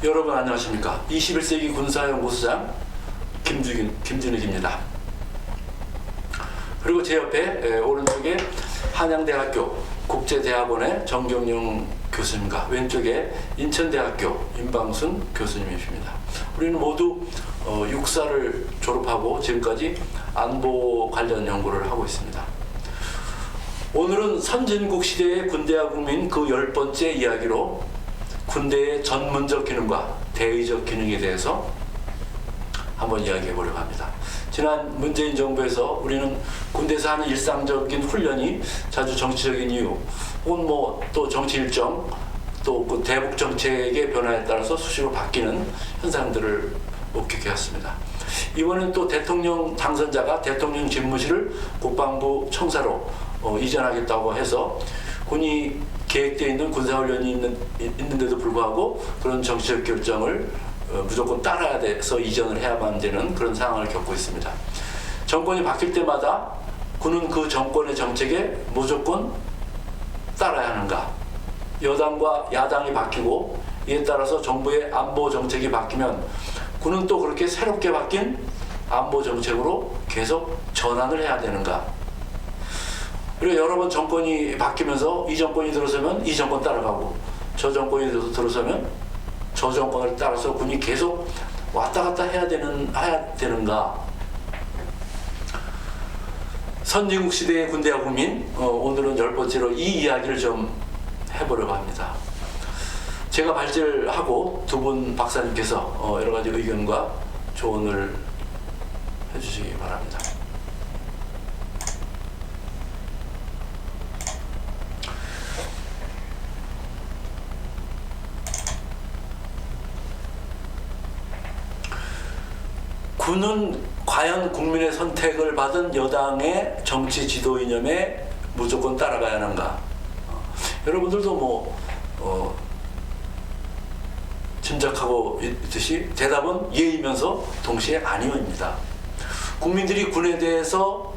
여러분 안녕하십니까? 21세기 군사연구소장 김준익입니다. 그리고 제 옆에 오른쪽에 한양대학교 국제대학원의 정경영 교수님과 왼쪽에 인천대학교 임방순 교수님이십니다. 우리는 모두 육사를 졸업하고 지금까지 안보 관련 연구를 하고 있습니다. 오늘은 선진국 시대의 군대와 국민 그 10번째 이야기로 군대의 전문적 기능과 대의적 기능에 대해서 한번 이야기해 보려고 합니다. 지난 문재인 정부에서 우리는 군대에서 하는 일상적인 훈련이 자주 정치적인 이유 혹은 또 정치 일정 또 그 대북 정책의 변화에 따라서 수시로 바뀌는 현상들을 목격해 왔습니다. 이번엔 또 대통령 당선자가 대통령 집무실을 국방부 청사로 이전하겠다고 해서 군이 계획되어 있는 군사훈련이 있는데도 불구하고 그런 정치적 결정을 무조건 따라야 돼서 이전을 해야만 되는 그런 상황을 겪고 있습니다. 정권이 바뀔 때마다 군은 그 정권의 정책에 무조건 따라야 하는가? 여당과 야당이 바뀌고 이에 따라서 정부의 안보 정책이 바뀌면 군은 또 그렇게 새롭게 바뀐 안보 정책으로 계속 전환을 해야 되는가? 그리고 여러 번 정권이 바뀌면서 이 정권이 들어서면 이 정권 따라가고 저 정권이 들어서면 저 정권을 따라서 군이 계속 왔다 갔다 해야 되는가? 선진국 시대의 군대와 국민, 오늘은 10번째로 이 이야기를 좀 해보려고 합니다. 제가 발제하고 두 분 박사님께서 여러 가지 의견과 조언을 해주시기 바랍니다. 군은 과연 국민의 선택을 받은 여당의 정치 지도 이념에 무조건 따라가야 하는가? 여러분들도 짐작하고 있듯이 대답은 예이면서 동시에 아니오입니다. 국민들이 군에 대해서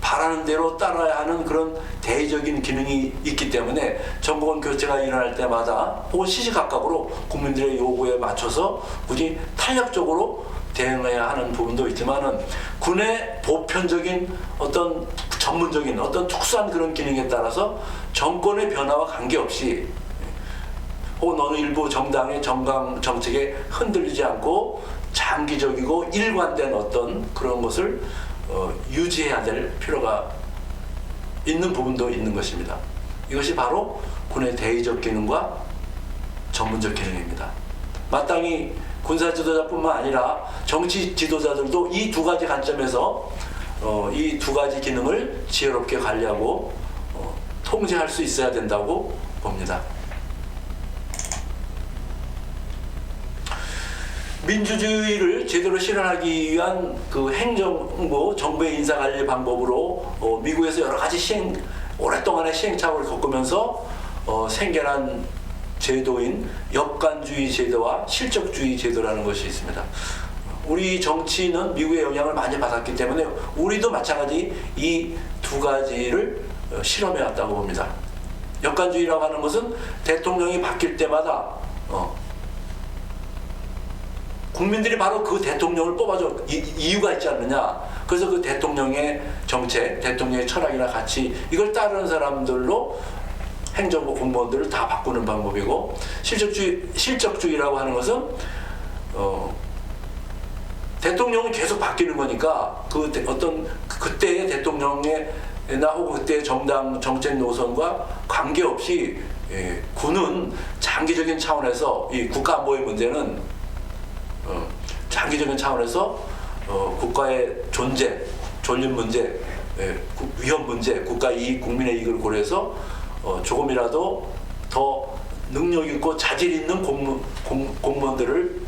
바라는 대로 따라야 하는 그런 대의적인 기능이 있기 때문에 정권 교체가 일어날 때마다 혹은 시시각각으로 국민들의 요구에 맞춰서 군이 탄력적으로 대응해야 하는 부분도 있지만은 군의 보편적인 어떤 전문적인 어떤 특수한 그런 기능에 따라서 정권의 변화와 관계없이 혹은 어느 일부 정당의 정강 정책에 흔들리지 않고 장기적이고 일관된 어떤 그런 것을 유지해야 될 필요가 있는 부분도 있는 것입니다. 이것이 바로 군의 대의적 기능과 전문적 기능입니다. 마땅히 군사 지도자뿐만 아니라 정치 지도자들도 이 두 가지 관점에서 이 두 가지 기능을 지혜롭게 관리하고 통제할 수 있어야 된다고 봅니다. 민주주의를 제대로 실현하기 위한 그 행정부, 정부의 인사관리 방법으로 미국에서 여러 가지 오랫동안의 시행착오를 겪으면서 생겨난 제도인 역관주의 제도와 실적주의 제도라는 것이 있습니다. 우리 정치는 미국의 영향을 많이 받았기 때문에 우리도 마찬가지 이 두 가지를 실험해 왔다고 봅니다. 역관주의라고 하는 것은 대통령이 바뀔 때마다 국민들이 바로 그 대통령을 뽑아줘 이유가 있지 않느냐. 그래서 그 대통령의 정책, 대통령의 철학이나 가치 이걸 따르는 사람들로 행정부 공무원들을 다 바꾸는 방법이고, 실적주의라고 하는 것은 대통령은 계속 바뀌는 거니까 그때의 대통령이나 혹은 그때의 정당 정책 노선과 관계없이 군은 장기적인 차원에서 이 국가 안보의 문제는 장기적인 차원에서 국가의 존재, 존립 문제, 위험 문제, 국가 이익, 국민의 이익을 고려해서 조금이라도 더 능력 있고 자질 있는 공무원들을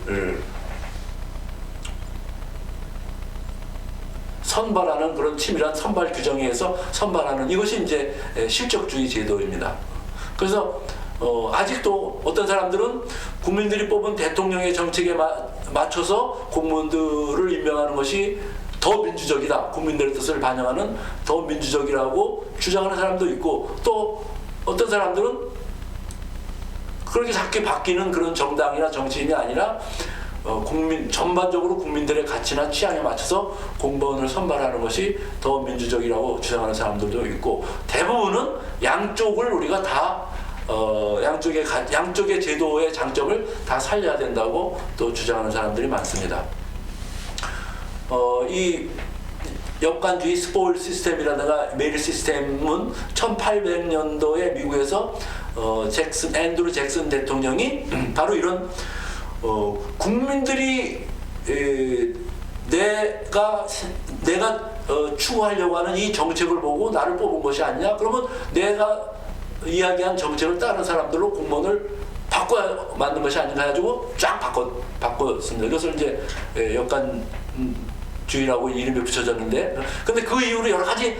선발하는 그런 치밀한 선발 규정에 의해서 선발하는 이것이 이제 실적주의 제도입니다. 그래서 아직도 어떤 사람들은 국민들이 뽑은 대통령의 정책에 맞춰서 공무원들을 임명하는 것이 더 민주적이다, 국민들의 뜻을 반영하는 더 민주적이라고 주장하는 사람도 있고, 또 어떤 사람들은 그렇게 자꾸 바뀌는 그런 정당이나 정치인이 아니라 국민 전반적으로 국민들의 가치나 취향에 맞춰서 공무원을 선발하는 것이 더 민주적이라고 주장하는 사람들도 있고, 대부분은 양쪽을 우리가 다 양쪽의 제도의 장점을 다 살려야 된다고 또 주장하는 사람들이 많습니다. 이 역관주의 스포일 시스템이라든가 메릴 시스템은 1800년도에 미국에서 앤드루 잭슨 대통령이 바로 이런 국민들이 내가 추구하려고 하는 이 정책을 보고 나를 뽑은 것이 아니냐? 그러면 내가 이야기한 정책을 다른 사람들로 공무원을 바꿔야 만든 것이 아닌가 해가지고 쫙 바꿨습니다. 이것을 이제 역관주의라고 이름이 붙여졌는데, 근데 그 이후로 여러 가지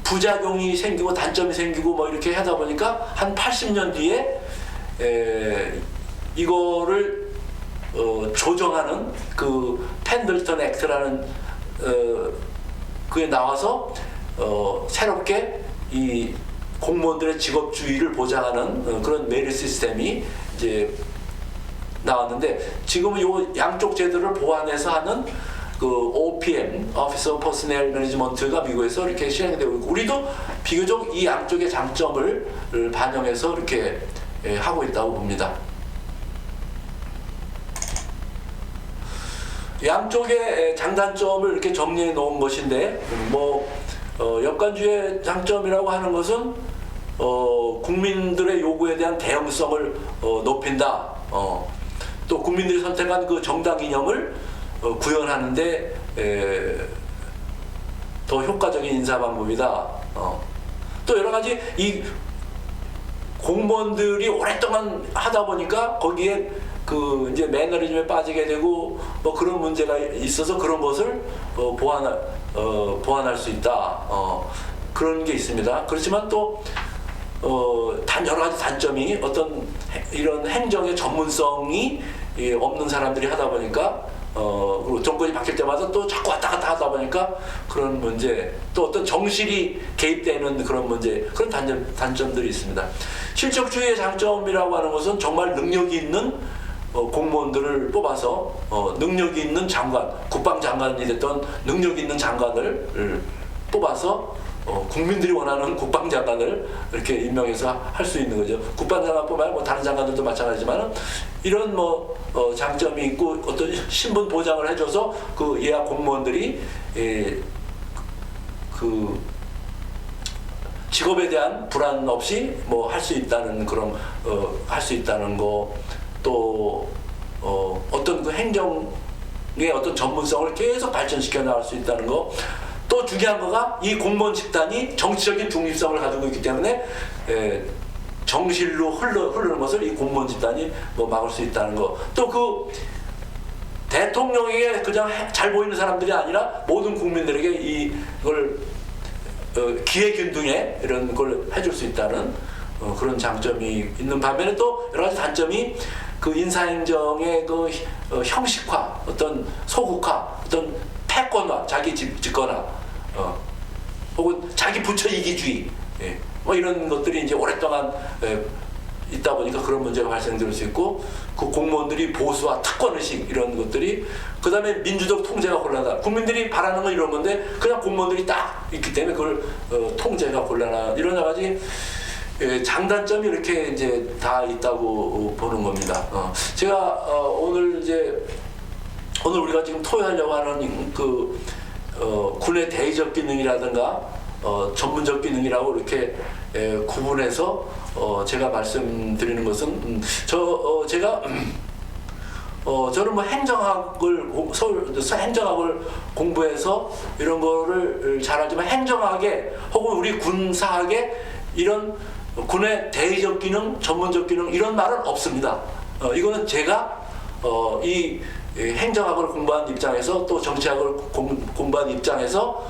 부작용이 생기고 단점이 생기고 뭐 이렇게 하다 보니까 한 80년 뒤에 이거를 조정하는 그 펜들턴 액트라는 그게 나와서 새롭게 이 공무원들의 직업주의를 보장하는 그런 메리트 시스템이 이제 나왔는데, 지금은 요 양쪽 제도를 보완해서 하는 그 OPM, Office of Personnel Management가 미국에서 이렇게 시행되고 있고, 우리도 비교적 이 양쪽의 장점을 반영해서 이렇게 하고 있다고 봅니다. 양쪽의 장단점을 이렇게 정리해 놓은 것인데, 역관주의 장점이라고 하는 것은 국민들의 요구에 대한 대응성을 높인다. 또 국민들이 선택한 그 정당 이념을 구현하는데 더 효과적인 인사 방법이다. 또 여러 가지 이 공무원들이 오랫동안 하다 보니까 거기에 그 이제 매너리즘에 빠지게 되고 뭐 그런 문제가 있어서 그런 것을 보완할 수 있다. 그런 게 있습니다. 그렇지만 또 여러 가지 단점이 어떤 이런 행정의 전문성이 없는 사람들이 하다 보니까 그리고 정권이 바뀔 때마다 또 자꾸 왔다 갔다 하다 보니까 그런 문제, 또 어떤 정실이 개입되는 그런 문제, 그런 단점들이 있습니다. 실적주의의 장점이라고 하는 것은 정말 능력이 있는 공무원들을 뽑아서 능력이 있는 장관, 국방장관이 됐던 능력이 있는 장관을 뽑아서 국민들이 원하는 국방장관을 이렇게 임명해서 할 수 있는 거죠. 국방장관뿐만 아니라 다른 장관들도 마찬가지지만 이런 장점이 있고 어떤 신분 보장을 해줘서 그 예하 공무원들이 그 직업에 대한 불안 없이 할 수 있다는 그런 할 수 있다는 거, 또 어떤 그 행정의 어떤 전문성을 계속 발전시켜 나갈 수 있다는 거. 또 중요한 거가 이 공무원 집단이 정치적인 중립성을 가지고 있기 때문에 정실로 흐르는 것을 이 공무원 집단이 막을 수 있다는 거. 또 그 대통령에게 그냥 잘 보이는 사람들이 아니라 모든 국민들에게 이걸 기회균등에 이런 걸 해줄 수 있다는 그런 장점이 있는 반면에 또 여러 가지 단점이 그 인사행정의 그 형식화, 어떤 소극화, 어떤 패권화, 자기 집권화, 혹은 자기 부처 이기주의, 이런 것들이 이제 오랫동안 있다 보니까 그런 문제가 발생될 수 있고, 그 공무원들이 보수와 특권의식 이런 것들이, 그 다음에 민주적 통제가 곤란하다. 국민들이 바라는 건 이런 건데 그냥 공무원들이 딱 있기 때문에 그걸 통제가 곤란하다. 이런 여러 가지 장단점이 이렇게 이제 다 있다고 보는 겁니다. 제가 오늘 우리가 지금 토의하려고 하는 그 군의 대의적 기능이라든가 전문적 기능이라고 이렇게 구분해서 제가 말씀드리는 것은 저는 행정학을 공부해서 이런 거를 잘하지만 행정학에 혹은 우리 군사학에 이런 군의 대의적 기능, 전문적 기능 이런 말은 없습니다. 이거는 제가 이 행정학을 공부한 입장에서 또 정치학을 공부한 입장에서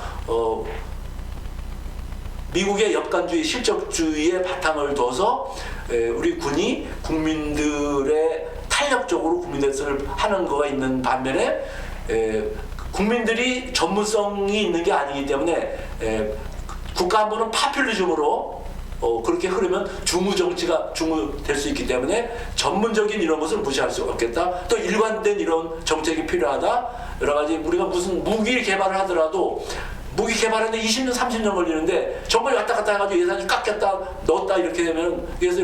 미국의 역관주의, 실적주의의 바탕을 둬서 우리 군이 국민들의 탄력적으로 국민들의 뜻을 하는 거가 있는 반면에 국민들이 전문성이 있는 게 아니기 때문에 국가안보는 파퓰리즘으로 그렇게 흐르면 중우 정치가 중우될 수 있기 때문에 전문적인 이런 것을 무시할 수 없겠다. 또 일관된 이런 정책이 필요하다. 여러 가지 우리가 무슨 무기 개발을 하더라도 무기 개발하는데 20년, 30년 걸리는데 정말 왔다 갔다 해가지고 예산이 깎였다, 넣었다 이렇게 되면 그래서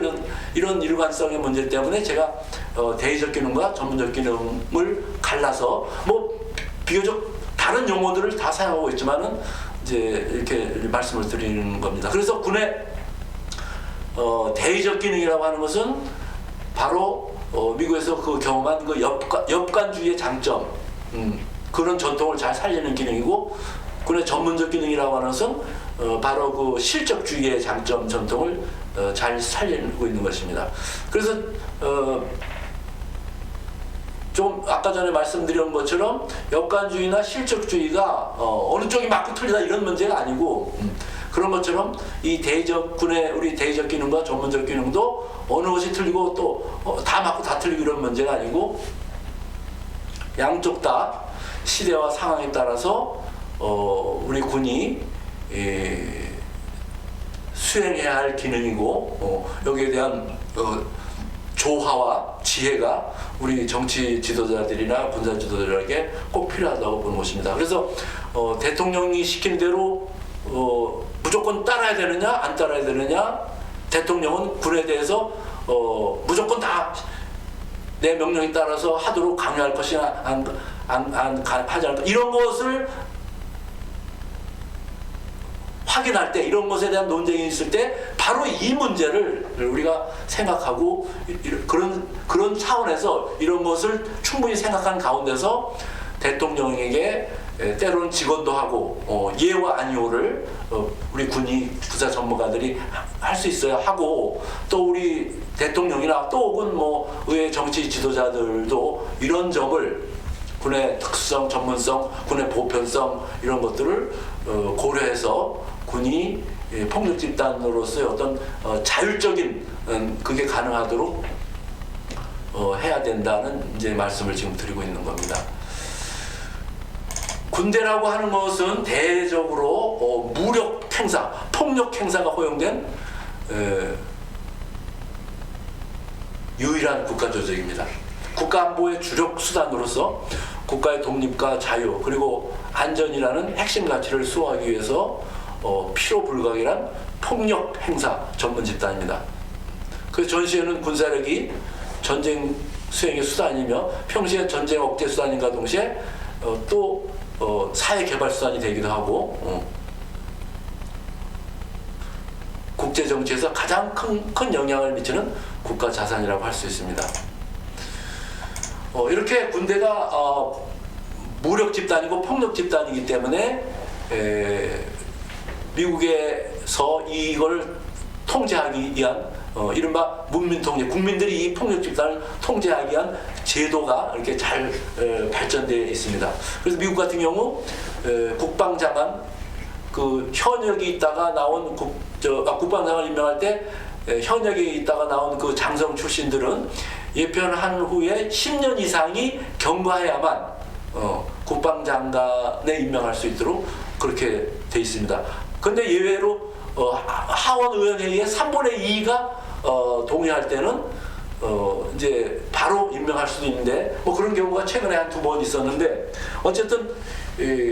이런 일관성의 문제 때문에 제가 대의적 기능과 전문적 기능을 갈라서 뭐 비교적 다른 용어들을 다 사용하고 있지만은 이제 이렇게 말씀을 드리는 겁니다. 그래서 군의 대의적 기능이라고 하는 것은 바로 미국에서 그 경험한 그 역관주의의 장점, 그런 전통을 잘 살리는 기능이고, 군의 전문적 기능이라고 하는 것은 바로 그 실적주의의 장점, 전통을 잘 살리고 있는 것입니다. 그래서 좀 아까 전에 말씀드린 것처럼 역관주의나 실적주의가 어느 쪽이 맞고 틀리다 이런 문제가 아니고, 그런 것처럼 이 군의 우리 대의적 기능과 전문적 기능도 어느 것이 틀리고 또 다 맞고 다 틀리고 이런 문제가 아니고, 양쪽 다 시대와 상황에 따라서 우리 군이 수행해야 할 기능이고, 여기에 대한 조화와 지혜가 우리 정치 지도자들이나 군사 지도자들에게 꼭 필요하다고 보는 것입니다. 그래서 대통령이 시킨 대로 무조건 따라야 되느냐 안 따라야 되느냐, 대통령은 군에 대해서 무조건 다 내 명령에 따라서 하도록 강요할 것이냐 하지 않을 것, 이런 것을 확인할 때, 이런 것에 대한 논쟁이 있을 때 바로 이 문제를 우리가 생각하고, 그런 차원에서 이런 것을 충분히 생각한 가운데서 대통령에게 때로는 직언도 하고 예와 아니오를 우리 군사 전문가들이 할 수 있어야 하고, 또 우리 대통령이나 또 혹은 뭐 의회 정치 지도자들도 이런 점을, 군의 특수성, 전문성, 군의 보편성 이런 것들을 고려해서 군이 폭력 집단으로서의 어떤 자율적인 그게 가능하도록 해야 된다는 이제 말씀을 지금 드리고 있는 겁니다. 군대라고 하는 것은 대외적으로 무력 행사, 폭력 행사가 허용된 유일한 국가 조직입니다. 국가 안보의 주력 수단으로서 국가의 독립과 자유 그리고 안전이라는 핵심 가치를 수호하기 위해서 필요 불가결한 폭력 행사 전문 집단입니다. 그 전시에는 군사력이 전쟁 수행의 수단이며 평시에 전쟁 억제 수단인가 동시에 또 사회 개발 수단이 되기도 하고, 국제 정치에서 가장 큰 영향을 미치는 국가 자산이라고 할 수 있습니다. 이렇게 군대가 무력 집단이고 폭력 집단이기 때문에 미국에서 이걸 통제하기 위한 이른바 문민통제, 국민들이 이 폭력 집단을 통제하기 위한 제도가 이렇게 잘 발전되어 있습니다. 그래서 미국 같은 경우 국방장관 그 현역이 있다가 나온 국방장관 임명할 때 현역에 있다가 나온 그 장성 출신들은 예편한 후에 10년 이상이 경과해야만 국방장관에 임명할 수 있도록 그렇게 돼 있습니다. 근데 예외로 하원의원회의의 3분의 2가 동의할 때는 이제 바로 임명할 수도 있는데, 뭐 그런 경우가 최근에 한 2번 있었는데, 어쨌든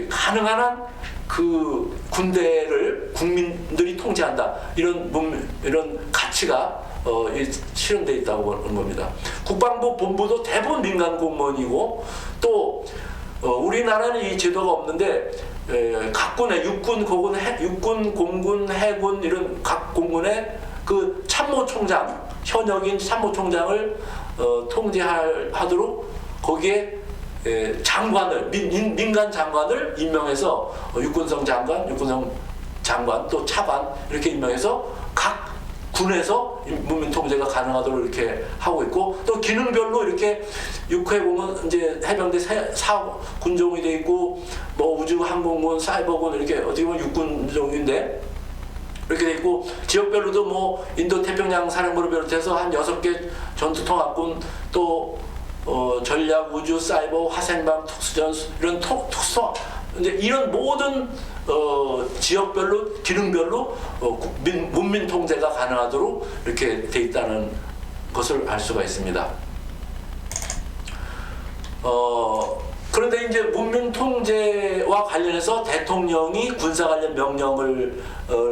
가능한 한 그 군대를 국민들이 통제한다, 이런 가치가 실현되어 있다고 보는 겁니다. 국방부 본부도 대부분 민간 공무원이고, 또 우리나라는 이 제도가 없는데 각 군의 육군, 공군, 해군 이런 각 공군의 그 참모총장, 현역인 참모총장을 통제하도록 거기에 장관을, 민간 장관을 임명해서 육군성 장관, 또 차관 이렇게 임명해서 각 군에서 문민 통제가 가능하도록 이렇게 하고 있고, 또 기능별로 이렇게 육해공은 이제 해병대 군종이 돼 있고, 뭐 우주항공군, 사이버군 이렇게 어떻게 보면 육군종인데 이렇게 돼 있고, 지역별로도 뭐 인도 태평양 사령부를 비롯해서 한 6개 전투통합군, 또 전략, 우주, 사이버, 화생방, 특수전술 이런 특수 이제 이런 모든 지역별로 기능별로 문민 통제가 가능하도록 이렇게 돼 있다는 것을 알 수가 있습니다. 그런데 이제 문민 통제와 관련해서 대통령이 군사 관련 명령을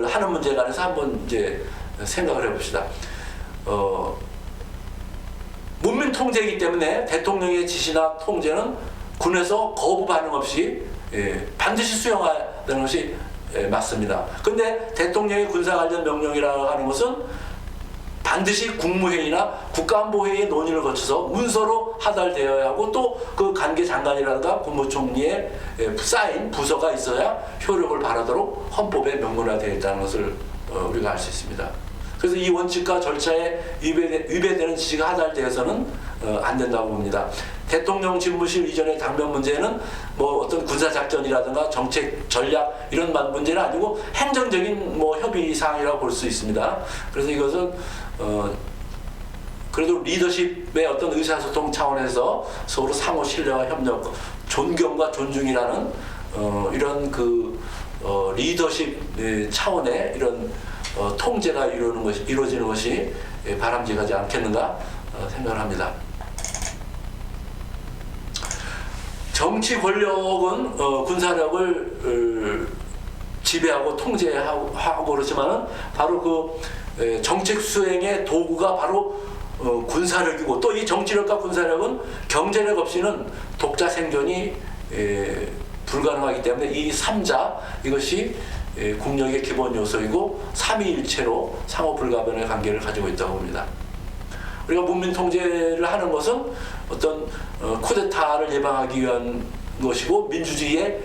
하는 문제에 관해서 한번 이제 생각을 해봅시다. 문민 통제이기 때문에 대통령의 지시나 통제는 군에서 거부 반응 없이 반드시 수용하는 것이 맞습니다. 근데 대통령의 군사 관련 명령이라고 하는 것은 반드시 국무회의나 국가안보회의의 논의를 거쳐서 문서로 하달되어야 하고 또 그 관계 장관이라든가 국무총리의 사인 부서가 있어야 효력을 발하도록 헌법에 명문화되어 있다는 것을 우리가 알 수 있습니다. 그래서 이 원칙과 절차에 위배되는 지시가 하달되어서는 안 된다고 봅니다. 대통령 집무실 이전의 당면 문제는 뭐 어떤 군사작전이라든가 정책 전략 이런 문제는 아니고 행정적인 뭐 협의 사항이라고 볼 수 있습니다. 그래서 이것은 그래도 리더십의 어떤 의사소통 차원에서 서로 상호 신뢰와 협력, 존경과 존중이라는 이런 그 리더십 차원의 이런 통제가 이루어지는 것이 바람직하지 않겠는가 생각을 합니다. 정치 권력은 군사력을 지배하고 통제하고 그렇지만은 바로 그 정책 수행의 도구가 바로 군사력이고 또 이 정치력과 군사력은 경제력 없이는 독자 생존이 불가능하기 때문에 이 3자 이것이 국력의 기본 요소이고 삼위일체로 상호 불가변의 관계를 가지고 있다고 봅니다. 우리가 문민 통제를 하는 것은 어떤 쿠데타를 예방하기 위한 것이고 민주주의의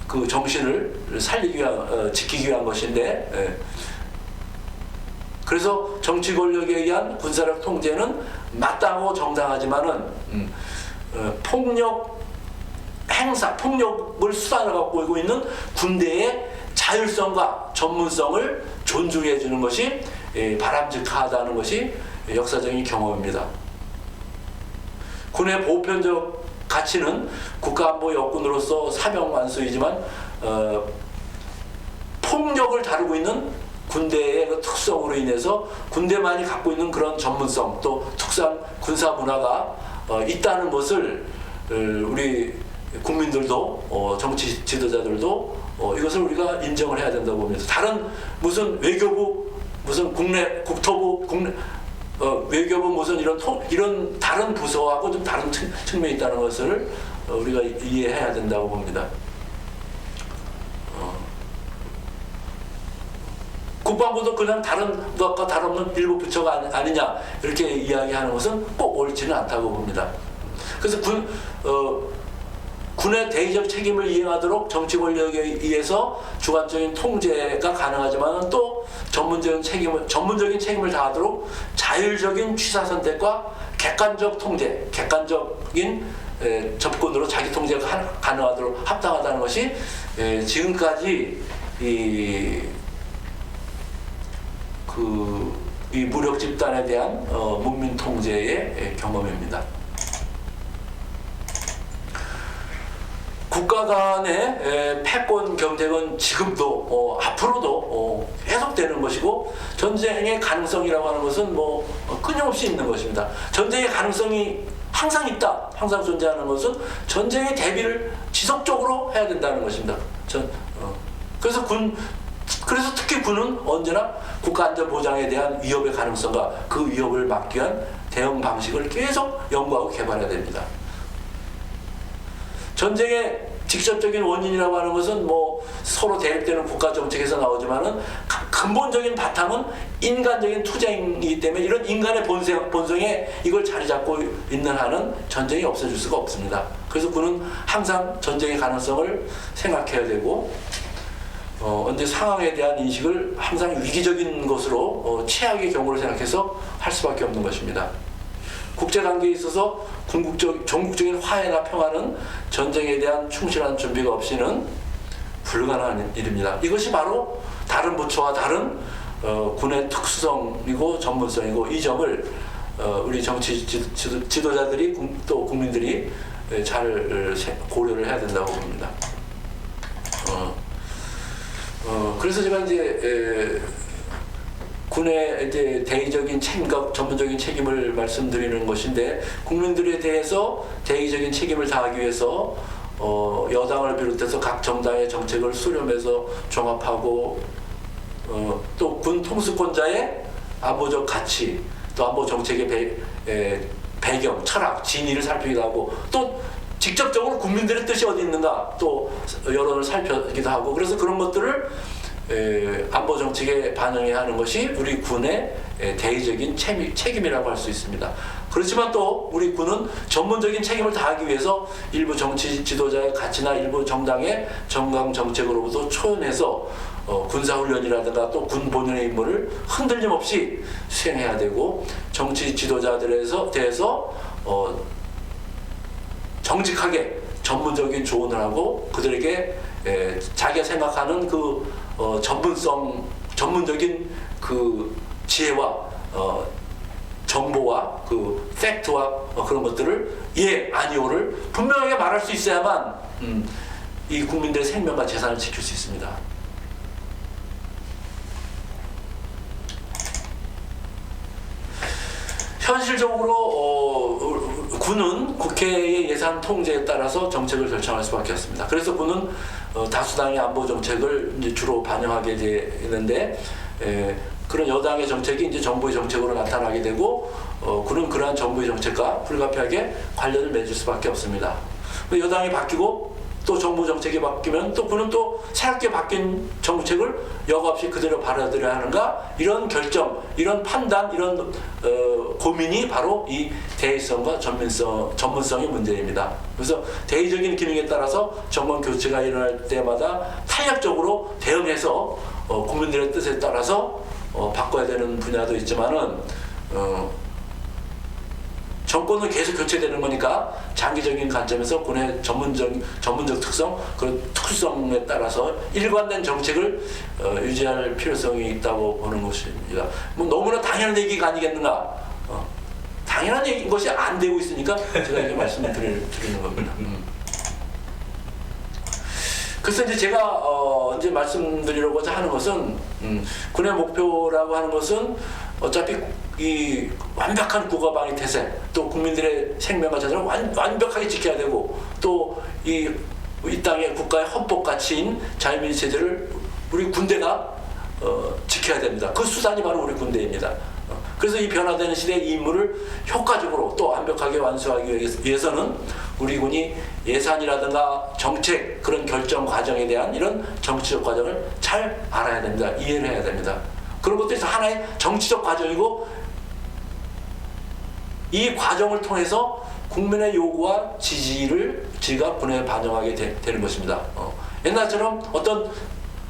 그 정신을 살리기 위한 지키기 위한 것인데 그래서 정치 권력에 의한 군사력 통제는 마땅하고 정당하지만은 폭력 행사, 폭력을 수단으로 갖고 있는 군대의 자율성과 전문성을 존중해 주는 것이 바람직하다는 것이 역사적인 경험입니다. 군의 보편적 가치는 국가안보 역군으로서 사명 완수이지만 폭력을 다루고 있는 군대의 그 특성으로 인해서 군대만이 갖고 있는 그런 전문성 또 특수한 군사 문화가 있다는 것을 우리 국민들도 정치 지도자들도 이것을 우리가 인정을 해야 된다고 봅니다. 다른 무슨 외교부 무슨 국토부 외교부 무슨 이런 다른 부서하고 좀 다른 측면이 있다는 것을 우리가 이해해야 된다고 봅니다. 국방부도 그냥 다른 것과 다름없는 일부 부처가 아니냐 이렇게 이야기하는 것은 꼭 옳지는 않다고 봅니다. 그래서 군의 대의적 책임을 이행하도록 정치 권력에 의해서 주관적인 통제가 가능하지만 또 전문적인 책임을 다하도록 자율적인 취사 선택과 객관적 통제, 객관적인 접근으로 자기 통제가 가능하도록 합당하다는 것이 지금까지 이 무력 집단에 대한 문민 통제의 경험입니다. 국가 간의 패권 경쟁은 지금도 앞으로도 계속되는 것이고 전쟁의 가능성이라고 하는 것은 뭐 끊임없이 있는 것입니다. 전쟁의 가능성이 항상 있다, 항상 존재하는 것은 전쟁의 대비를 지속적으로 해야 된다는 것입니다. 그래서 특히 군은 언제나 국가 안전 보장에 대한 위협의 가능성과 그 위협을 막기 위한 대응 방식을 계속 연구하고 개발해야 됩니다. 전쟁의 직접적인 원인이라고 하는 것은 뭐 서로 대립되는 국가 정책에서 나오지만은 근본적인 바탕은 인간적인 투쟁이기 때문에 이런 인간의 본성에 이걸 자리 잡고 있는 한은 전쟁이 없어질 수가 없습니다. 그래서 군은 항상 전쟁의 가능성을 생각해야 되고 언제 상황에 대한 인식을 항상 위기적인 것으로 최악의 경우를 생각해서 할 수밖에 없는 것입니다. 국제관계에 있어서 전국적인 화해나 평화는 전쟁에 대한 충실한 준비가 없이는 불가능한 일입니다. 이것이 바로 다른 부처와 다른 군의 특수성이고 전문성이고 이 점을 우리 정치 지도자들이 또 국민들이 잘 고려를 해야 된다고 봅니다. 그래서 제가 이제 군의 이제 대의적인 책임과 전문적인 책임을 말씀드리는 것인데, 국민들에 대해서 대의적인 책임을 다하기 위해서 여당을 비롯해서 각 정당의 정책을 수렴해서 종합하고, 또 군 통수권자의 안보적 가치, 또 안보 정책의 배경, 철학, 진위를 살피기도 하고, 또 직접적으로 국민들의 뜻이 어디 있는가 또 여론을 살피기도 하고, 그래서 그런 것들을 안보 정책에 반영해야 하는 것이 우리 군의 대의적인 책임이라고 할 수 있습니다. 그렇지만 또 우리 군은 전문적인 책임을 다하기 위해서 일부 정치 지도자의 가치나 일부 정당의 정강 정책으로부터 초연해서 군사훈련이라든가 또 군 본연의 임무를 흔들림 없이 수행해야 되고, 정치 지도자들에 대해서 정직하게 전문적인 조언을 하고 그들에게 자기가 생각하는 그 전문적인 그 지혜와 정보와 그 팩트와 그런 것들을 예, 아니오를 분명하게 말할 수 있어야만 이 국민들의 생명과 재산을 지킬 수 있습니다. 현실적으로 군은 국회의 예산 통제에 따라서 정책을 결정할 수밖에 없습니다. 그래서 군은 다수당의 안보 정책을 이제 주로 반영하게 되는데, 그런 여당의 정책이 이제 정부의 정책으로 나타나게 되고, 군은 그러한 정부의 정책과 불가피하게 관련을 맺을 수밖에 없습니다. 여당이 바뀌고 또 정부 정책이 바뀌면 또 군은 또 새롭게 바뀐 정책을 여과 없이 그대로 받아들여야 하는가, 이런 결정, 이런 판단, 이런 고민이 바로 이 대의성과 전문성의 문제입니다. 그래서 대의적인 기능에 따라서 정권 교체가 일어날 때마다 탄력적으로 대응해서 국민들의 뜻에 따라서 바꿔야 되는 분야도 있지만은 정권은 계속 교체되는 거니까 장기적인 관점에서 군의 전문적 특성, 그런 특수성에 따라서 일관된 정책을 유지할 필요성이 있다고 보는 것입니다. 뭐 너무나 당연한 얘기가 아니겠는가? 당연한 얘기인 것이 안 되고 있으니까 제가 이렇게 말씀을 드리는 겁니다. 그래서 이제 제가 이제 말씀드리려고자 하는 것은, 군의 목표라고 하는 것은 어차피 이 완벽한 국가방위 태세, 또 국민들의 생명과 재산을 완벽하게 지켜야 되고, 또 이 땅의 국가의 헌법 가치인 자유민주 체제를 우리 군대가 지켜야 됩니다. 그 수단이 바로 우리 군대입니다. 그래서 이 변화되는 시대의 이 임무를 효과적으로 또 완벽하게 완수하기 위해서는 우리 군이 예산이라든가 정책, 그런 결정 과정에 대한 이런 정치적 과정을 잘 알아야 됩니다. 이해를 해야 됩니다. 그런 것들이 하나의 정치적 과정이고, 이 과정을 통해서 국민의 요구와 지지가 군에 반영하게 되는 것입니다. 옛날처럼 어떤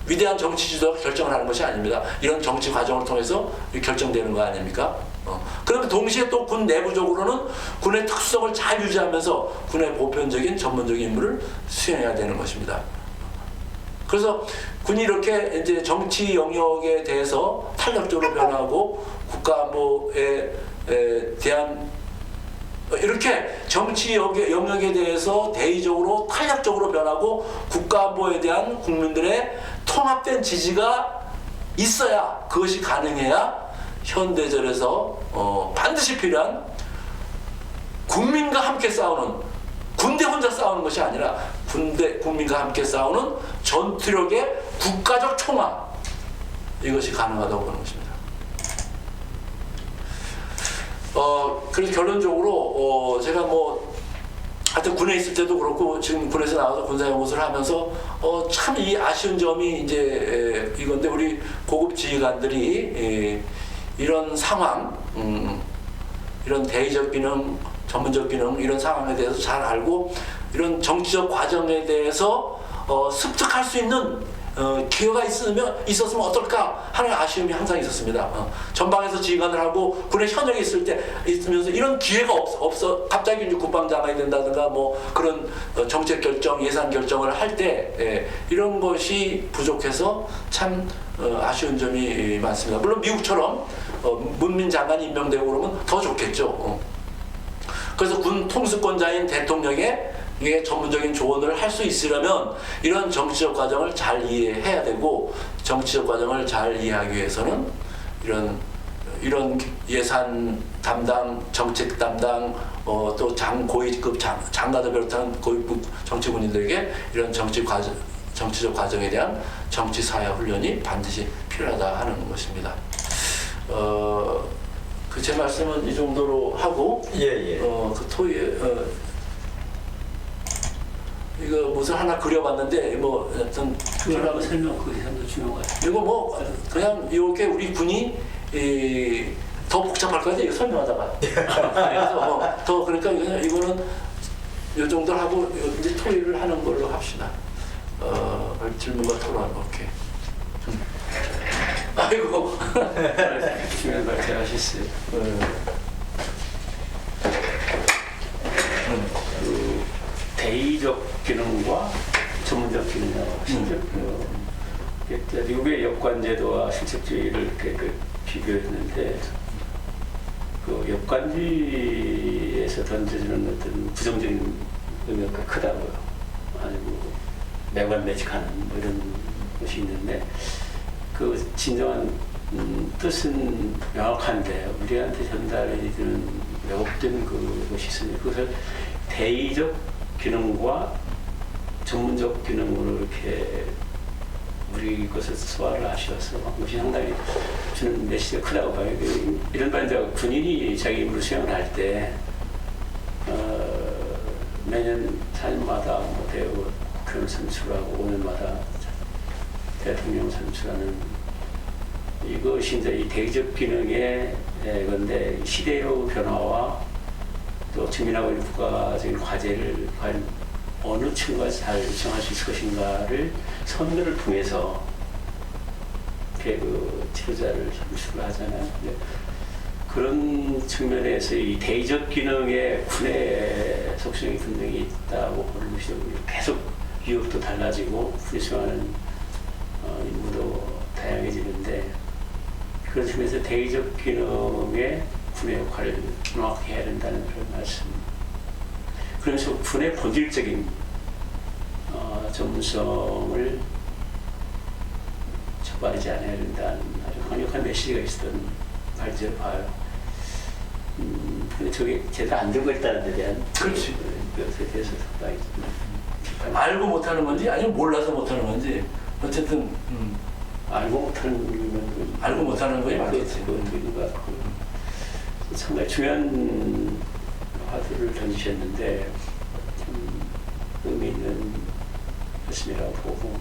위대한 정치 지도가 결정을 하는 것이 아닙니다. 이런 정치 과정을 통해서 결정되는 거 아닙니까? 그러면 동시에 또 군 내부적으로는 군의 특수성을 잘 유지하면서 군의 보편적인 전문적인 임무를 수행해야 되는 것입니다. 그래서 군이 이렇게 이제 정치 영역에 대해서 탄력적으로 변화하고 국가 안보에 대한 이렇게 정치 영역에 대해서 대의적으로 탄력적으로 변하고 국가 안보에 대한 국민들의 통합된 지지가 있어야, 그것이 가능해야 현대전에서 반드시 필요한 국민과 함께 싸우는, 군대 혼자 싸우는 것이 아니라 국민과 함께 싸우는 전투력의 국가적 총화, 이것이 가능하다고 보는 것입니다. 그래서 결론적으로 제가 하여튼 군에 있을 때도 그렇고 지금 군에서 나와서 군사연구소를 하면서 참 이 아쉬운 점이 이제 이건데, 우리 고급 지휘관들이 이런 상황, 이런 대의적 기능, 전문적 기능, 이런 상황에 대해서 잘 알고 이런 정치적 과정에 대해서 습득할 수 있는 기회가 있었으면 어떨까 하는 아쉬움이 항상 있었습니다. 전방에서 지휘관을 하고 군의 현역에 있으면서 이런 기회가 없어. 갑자기 이제 국방장관이 된다든가 그런 정책 결정, 예산 결정을 할 때 이런 것이 부족해서 참 아쉬운 점이 많습니다. 물론 미국처럼 문민 장관이 임명되고 그러면 더 좋겠죠. 그래서 군 통수권자인 대통령의 전문적인 조언을 할 수 있으려면 이런 정치적 과정을 잘 이해해야 되고, 정치적 과정을 잘 이해하기 위해서는 이런 예산 담당, 정책 담당, 또 고위급 장관을 비롯한 고위급 정치군인들에게 이런 정치적 과정에 대한 정치 사회 훈련이 반드시 필요하다 하는 것입니다. 제 말씀은 이 정도로 하고, 이거 무슨 하나 그려봤는데 어떤 그거라고 설명 그 이상도 중요한 것 같아요. 이거 그냥 이렇게 우리 군이 더 복잡할 것 같아요. 이거 설명하다가. 그래서 더 그러니까 이거는 이 정도 하고 이제 토의를 하는 걸로 합시다. 질문과 토론. 오케이. 아이고. 중요한 걸 제가 하셨어요. 그 대의적 기능과 전문적 기능이라고 하시죠. 미국의 역관제도와 실책주의를 이렇게 비교했는데, 그 역관주의에서 던져주는 어떤 부정적인 의미가 크다고요. 아니고 매관매직하는 이런 것이 있는데, 그 진정한 뜻은 명확한데 우리한테 전달해주는 왜곡된 그것이 있으니 그것을 대의적 기능과 전문적 기능으로 이렇게 우리 것을 소화를 하셔서 그것이 상당히 주는 메시지가 크다고 봐요. 이런 반대 군인이 자기 임무를 수행을 할 때 매년 4년마다 대우 국회의원 선출하고 5년마다 대통령 선출하는 이것이 이제 이 대의적 기능의 건데, 시대의 변화와 또 직면하고 있는 국가적인 과제를 과연 어느 층과 잘 정할 수 있을 것인가를 선거를 통해서 이렇게 그 지도자를 선출을 하잖아요. 그런 측면에서 이 대의적 기능의 군의 속성이 분명히 있다고 보는 것이죠. 계속 유역도 달라지고 군이 수행하는 임무도 다양해지는데, 그런 측면에서 대의적 기능의 군의 역할을 명확히 해야 된다는 그런 말씀. 그러면서 군의 본질적인 전문성을 저버리지 않아야 된다는 아주 강력한 메시지가 있었던 발제를 봐요. 근데 저게 제대로 안 되고 있다는 데 대한 그렇지. 것에 대해서 상당히 알고 못하는 건지 아니면 몰라서 못하는 건지 어쨌든 알고 못하는 건 알고 못하는 거에 맞겠지. 그것도 있는 것 같고, 상당히 중요한 화두를 던지셨는데 참 의미 있는 말씀이라고 보고,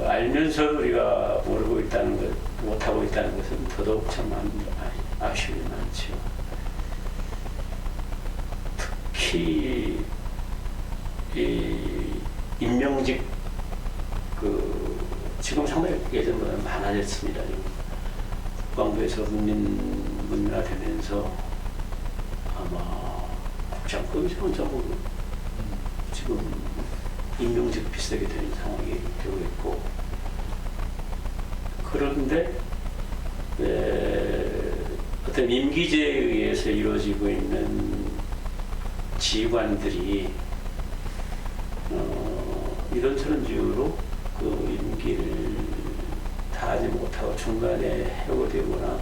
알면서 우리가 모르고 있다는 것, 못하고 있다는 것은 더더욱 참 아쉬움이 많죠. 특히 이 임명직 지금 상당히 예전보다 많아졌습니다. 국방부에서 문민화되면서 아마 국장급이 전부 지금 임명직 비슷하게 되는 상황이 되고 있고, 그런데 어떤 임기제에 의해서 이루어지고 있는 지휘관들이 이런저런 이유로 그 임기를 다하지 못하고 중간에 해고되거나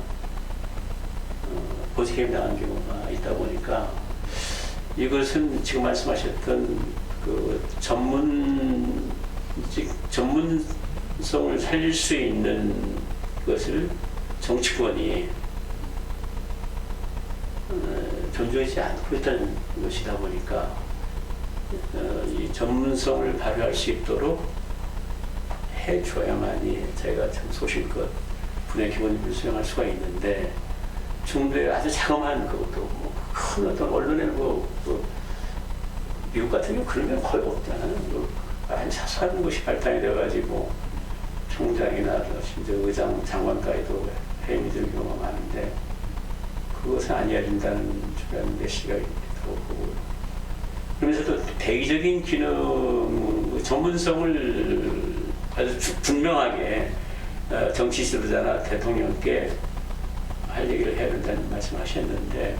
보직해임 당한 경우가 있다 보니까, 이것은 지금 말씀하셨던 그 전문성을 살릴 수 있는 것을 정치권이 존중하지 않고 있다는 것이다 보니까, 이 전문성을 발휘할 수 있도록 해줘야만이 저희가 참 소신껏 군의 기본 임무를 수행할 수가 있는데, 중도에 아주 자그마한 그것도 큰 어떤 언론에는 미국 같은 경우 그런 게 거의 없잖아요. 아주 사소한 것이 발단이 되어가지고 총장이나 심지어 의장, 장관까지도 해임이 되는 경우가 많은데, 그것은 아니어야 된다는 중요한 메시지가 있다고 보고, 그러면서 또 대의적인 기능, 전문성을 아주 분명하게 정치 지도자나 대통령께 할 얘기를 해야 된다는 말씀하셨는데,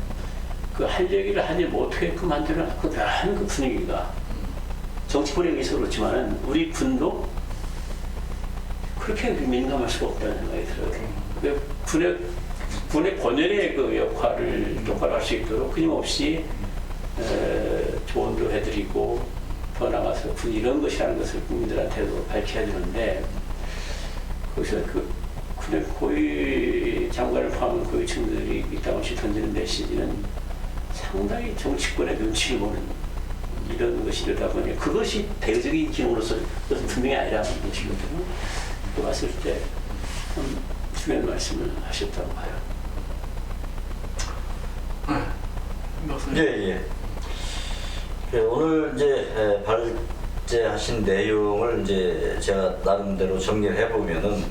그 할 얘기를 하지 못하게끔 만들어놨고 그러한 그 분위기가 정치권에 의해서 그렇지만은 우리 군도 그렇게 민감할 수가 없다는 생각이 들어요. 군의 본연의 그 역할을 똑바로 할 수 있도록 끊임없이 조언도 해드리고 더 나가서 군 이런 것이라는 것을 국민들한테도 밝혀야 되는데 거기서 그 군의 고위 장관을 포함한 고위층들이 이따금씩 던지는 메시지는 상당히 정치권의 눈치를 보는 이런 것이 되다 보니 그것이 대의적인 기능으로서 그것은 분명히 아니라는 것이거든요. 그 봤을 때 중요한 말씀을 하셨다고 봐요. 예. 오늘 이제 발제하신 내용을 이제 제가 나름대로 정리를 해보면은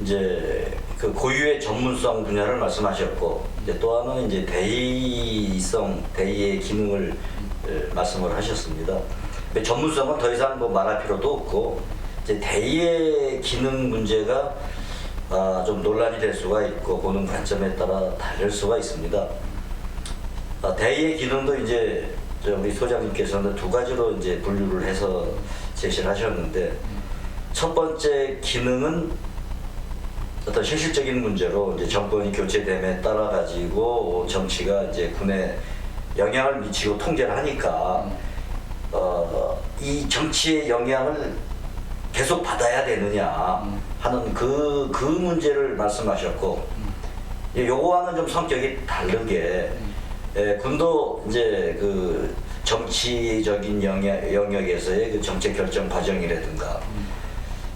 이제 그 고유의 전문성 분야를 말씀하셨고 이제 또 하나는 이제 대의의 기능을 말씀을 하셨습니다. 전문성은 더 이상 뭐 말할 필요도 없고 이제 대의의 기능 문제가 좀 논란이 될 수가 있고 보는 관점에 따라 다를 수가 있습니다. 대의의 기능도 이제 우리 소장님께서는 두 가지로 이제 분류를 해서 제시를 하셨는데 첫 번째 기능은 어떤 현실적인 문제로 이제 정권이 교체됨에 따라 가지고 정치가 이제 군에 영향을 미치고 통제를 하니까 이 정치의 영향을 계속 받아야 되느냐 하는 그 문제를 말씀하셨고 요거와는 좀 성격이 다르게 군도 이제 그 정치적인 영역에서의 그 정책 결정 과정이라든가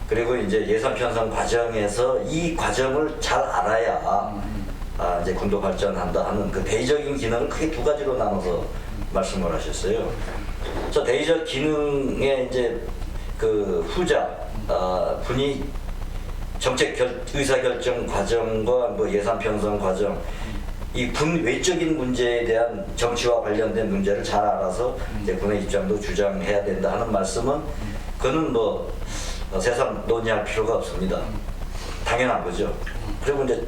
그리고 이제 예산 편성 과정에서 이 과정을 잘 알아야 이제 군도 발전한다 하는 그 대의적인 기능을 크게 두 가지로 나눠서 말씀을 하셨어요. 저 대의적 기능의 이제 그 후자 군이 정책 의사결정 과정과 뭐 예산 편성 과정 이 군 외적인 문제에 대한 정치와 관련된 문제를 잘 알아서 이제 군의 입장도 주장해야 된다 하는 말씀은 그거는 뭐 세상 논의할 필요가 없습니다. 당연한 거죠. 그리고 이제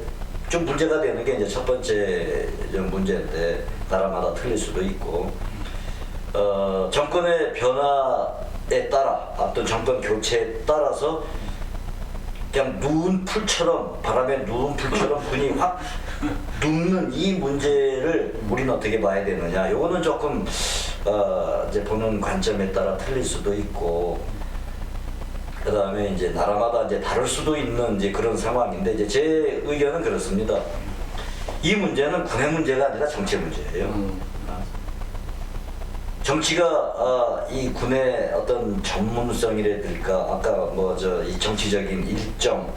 좀 문제가 되는 게 이제 첫 번째 문제인데 나라마다 틀릴 수도 있고 정권의 변화에 따라 어떤 정권 교체에 따라서 그냥 누운 풀처럼 바람에 누운 풀처럼 군이 확 눕는 이 문제를 우리는 어떻게 봐야 되느냐. 요거는 조금 이제 보는 관점에 따라 틀릴 수도 있고 그 다음에 이제 나라마다 이제 다를 수도 있는 이제 그런 상황인데 이제 제 의견은 그렇습니다. 이 문제는 군의 문제가 아니라 정치 문제예요. 정치가 이 군의 어떤 전문성이라든가 아까 뭐 이 정치적인 일정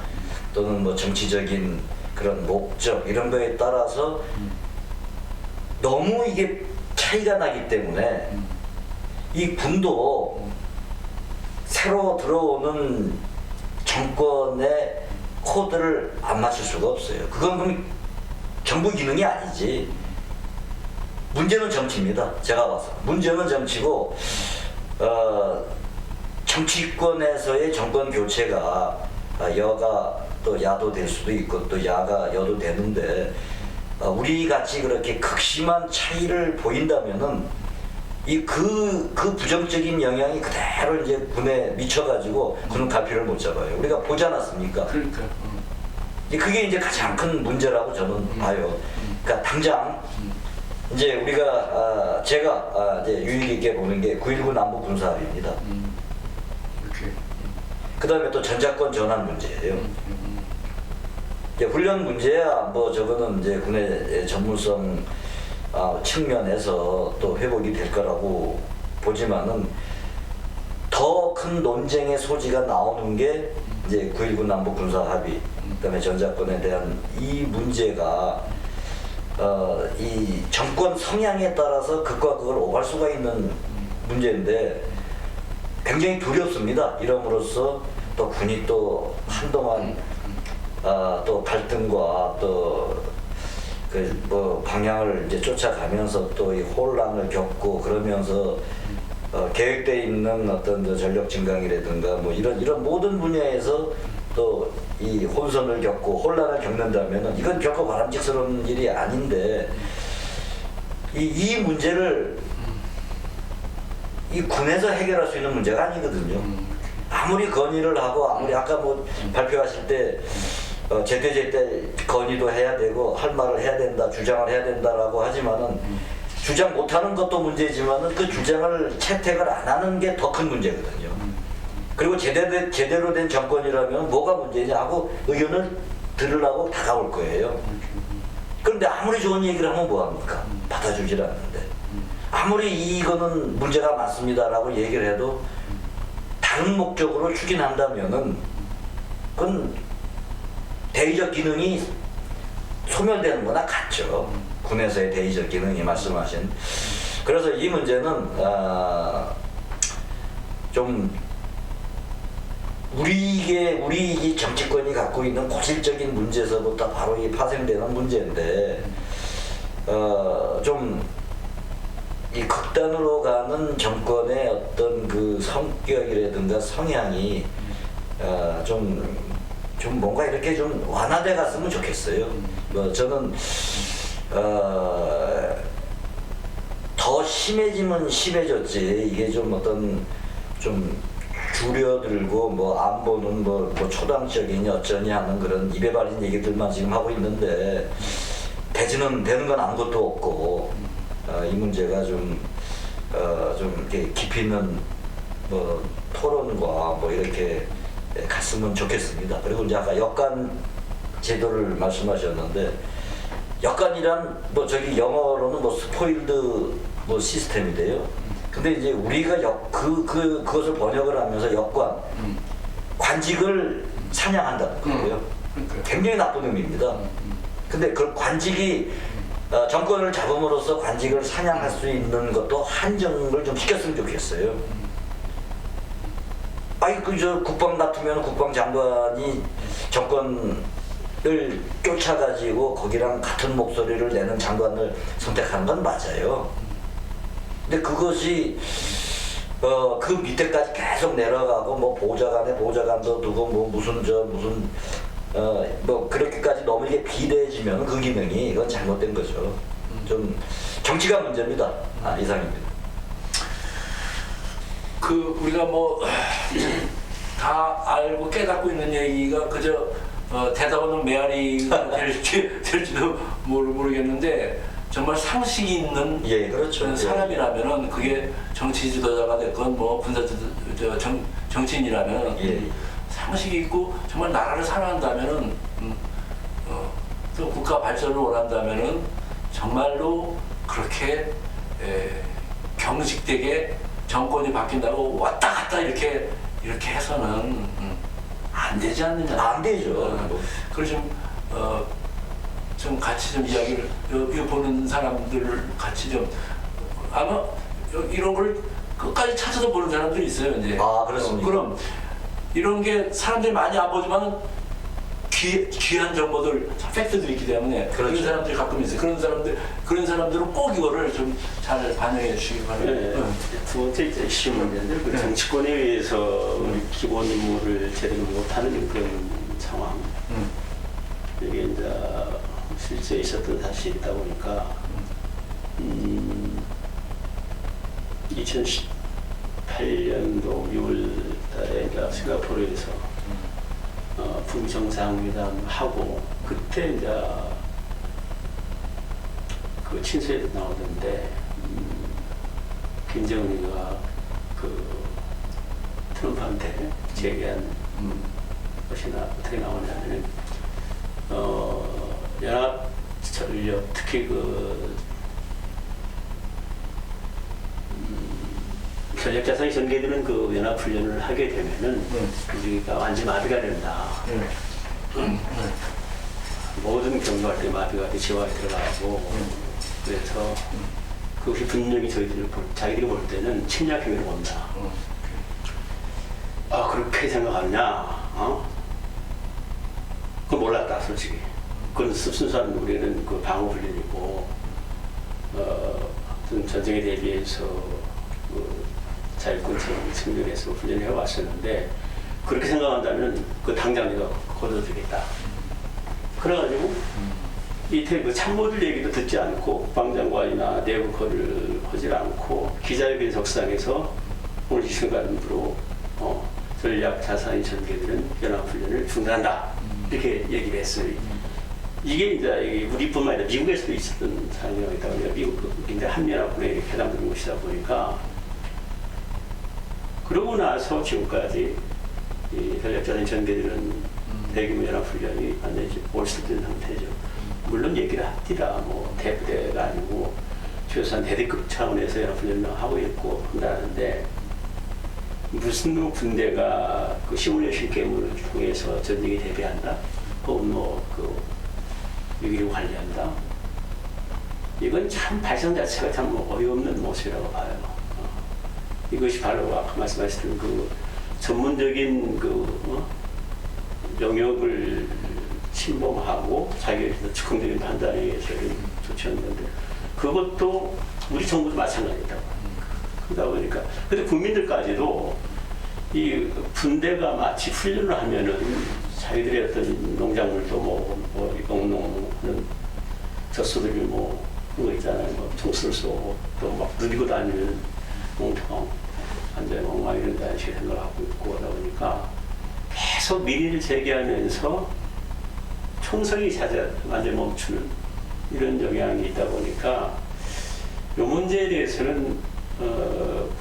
또는 뭐 정치적인 그런 목적 이런 거에 따라서 너무 이게 차이가 나기 때문에 이 군도 새로 들어오는 정권의 코드를 안 맞출 수가 없어요. 그건 그럼 정부 기능이 아니지. 문제는 정치입니다. 제가 봐서 문제는 정치고 정치권에서의 정권 교체가 여가 또 야도 될 수도 있고 또 야가 여도 되는데 우리 같이 그렇게 극심한 차이를 보인다면은 그 부정적인 영향이 그대로 이제 군에 미쳐가지고 군은 갈피를 못 잡아요. 우리가 보지 않았습니까? 그러니까. 그게 이제 가장 큰 문제라고 저는 봐요. 그러니까 당장 이제 우리가 제가 이제 유익 있게 보는 게 9.19 남북 군사합의입니다. 이렇게. 그 다음에 또 전자권 전환 문제예요. 이제 훈련 문제야 뭐 저거는 이제 군의 전문성 측면에서 또 회복이 될 거라고 보지만은 더 큰 논쟁의 소지가 나오는 게 이제 9.19 남북 군사 합의, 그다음에 전자권에 대한 이 문제가 이 정권 성향에 따라서 극과 극을 오갈 수가 있는 문제인데 굉장히 두렵습니다. 이름으로써 또 군이 또 한동안 또 갈등과 또 그 뭐 방향을 이제 쫓아가면서 또 이 혼란을 겪고 그러면서 계획되어 있는 어떤 전력 증강이라든가 뭐 이런 모든 분야에서 또 이 혼선을 겪고 혼란을 겪는다면은 이건 결코 바람직스러운 일이 아닌데 이 문제를 이 군에서 해결할 수 있는 문제가 아니거든요. 아무리 건의를 하고 아무리 아까 뭐 발표하실 때 제때 건의도 해야 되고 할 말을 해야 된다, 주장을 해야 된다라고 하지만은 주장 못하는 것도 문제지만은 그 주장을 채택을 안 하는 게 더 큰 문제거든요. 그리고 제대로 된 정권이라면 뭐가 문제냐 하고 의견을 들으려고 다가올 거예요. 그런데 아무리 좋은 얘기를 하면 뭐합니까? 받아주질 않는데. 아무리 이거는 문제가 많습니다라고 얘기를 해도 다른 목적으로 추진한다면은 그건 대의적 기능이 소멸되는 거나 같죠. 군에서의 대의적 기능이 말씀하신. 그래서 이 문제는 좀 우리 이 정치권이 갖고 있는 고질적인 문제에서부터 바로 이 파생되는 문제인데 좀 이 극단으로 가는 정권의 어떤 그 성격이라든가 성향이 좀 뭔가 이렇게 좀 완화돼 갔으면 좋겠어요. 뭐 저는 더 심해지면 심해졌지 이게 좀 어떤 좀 줄여들고 뭐 안보는 뭐 초당적이니 어쩌니 하는 그런 입에 발린 얘기들만 지금 하고 있는데 되지는 되는 건 아무것도 없고 이 문제가 좀 이렇게 깊이 있는 뭐 토론과 뭐 이렇게 갔으면 좋겠습니다. 그리고 이제 아까 역관 제도를 말씀하셨는데 역관이란 뭐 저기 영어로는 뭐 스포일드 뭐 시스템이래요. 근데 이제 우리가 그것을 번역을 하면서 역관 관직을 사냥한다는 거예요. 굉장히 나쁜 의미입니다. 근데 그 관직이 정권을 잡음으로써 관직을 사냥할 수 있는 것도 한정을 좀 시켰으면 좋겠어요. 아이 그저 국방 같으면 국방장관이 정권을 쫓아가지고 거기랑 같은 목소리를 내는 장관을 선택하는 건 맞아요. 근데 그것이 그 밑에까지 계속 내려가고 뭐 보좌관도 두고 뭐 무슨 뭐 그렇게까지 너무 이게 비대해지면 그 기능이 이건 잘못된 거죠. 좀 정치가 문제입니다. 이상입니다. 그 우리가 뭐 다 알고 깨닫고 있는 얘기가 그저 대답하는 메아리가 될지도 모르겠는데 정말 상식이 있는 예, 그렇죠. 사람이라면은 그게 정치 지도자가 됐건 뭐 정치인이라면 예. 상식이 있고 정말 나라를 사랑한다면은 또 국가 발전을 원한다면은 정말로 그렇게 경직되게 정권이 바뀐다고 왔다 갔다 이렇게 해서는 안 되지 않느냐. 안 되죠. 그래서 좀 같이 좀 이야기를 이거 보는 사람들 같이 좀 아마 이런 걸 끝까지 찾아서 보는 사람들이 있어요 이제. 그렇습니까? 그럼 이런 게 사람들이 많이 안 보지만 귀한 정보들, 팩트들이 있기 때문에 그렇죠. 그런 사람들이 가끔 있어요. 그런 사람들은 꼭 이거를 좀 잘 반영해 주시기 바랍니다. 두 번째 이제 이슈 문제인데 그 정치권에 의해서 우리 기본 임무를 제대로 못하는 그런 상황. 이게 이제 실제 있었던 사실이다 보니까 2018년도 6월달에 이제 싱가포르에서 북정상회담하고 그때 이제 그 친서에도 나오던데 김정은이가 그 트럼프한테 제기한 것이 어떻게 나오냐면 연합전력 특히 그 전략자산이 전개되는 그 연합훈련을 하게 되면은 우리가 완전 마비가 된다. 모든 경로할 때 마비가 돼 지화에 들어가고 그래서 그것이 분명히 자기들이 볼 때는 침략 행위로 본다. 그렇게 생각하느냐? 그걸 몰랐다 솔직히. 그건 순수한 우리는 그 방어훈련이고 전쟁에 대비해서 자율권 측면에서 훈련해 왔었는데 그렇게 생각한다면 그 당장 내가 거둬주겠다. 그래가지고 그 참모들 얘기도 듣지 않고 국방장관이나 내국거를 하지 않고 기자회견 석상에서 오늘 이 순간으로 전략 자산이 전개되는 연합훈련을 중단한다 이렇게 얘기를 했어요. 이게 이제 우리뿐만 아니라 미국에서도 있었던 상황이다 보니까 미국인데 한미연합군에 해당되는 것이다 보니까 그러고 나서 지금까지 이 전략자산이 전개되는 대규모 연합훈련이 완전히 몰수된 상태죠. 물론 얘기를 합니다. 뭐 대부대가 아니고 최소한 대대급 차원에서 연합훈련을 하고 있고 한다는데 무슨 군대가 그 시뮬레이션 게임을 통해서 전쟁에 대비한다? 혹은 뭐그 위기를 관리한다? 이건 참 발상 자체가 참 어이없는 모습이라고 봐요. 이것이 바로 아까 말씀하셨던 그 전문적인 영역을 침범하고 자기에 대해서 즉흥적인 판단에 의해서 조치하는 건데 그것도 우리 정부도 마찬가지다. 그러다 보니까 근데 국민들까지도 이 군대가 마치 훈련을 하면은 자기들의 어떤 농작물도 농농하는 젖소들이 그런 거 있잖아요. 총수를 쏘고 또 막 누리고 다니는 농토 완전히 엉망 이런 식의 생각을 하고 있고 하다 보니까 계속 민의를 제기하면서 총성이 완전히 멈추는 이런 영향이 있다 보니까 이 문제에 대해서는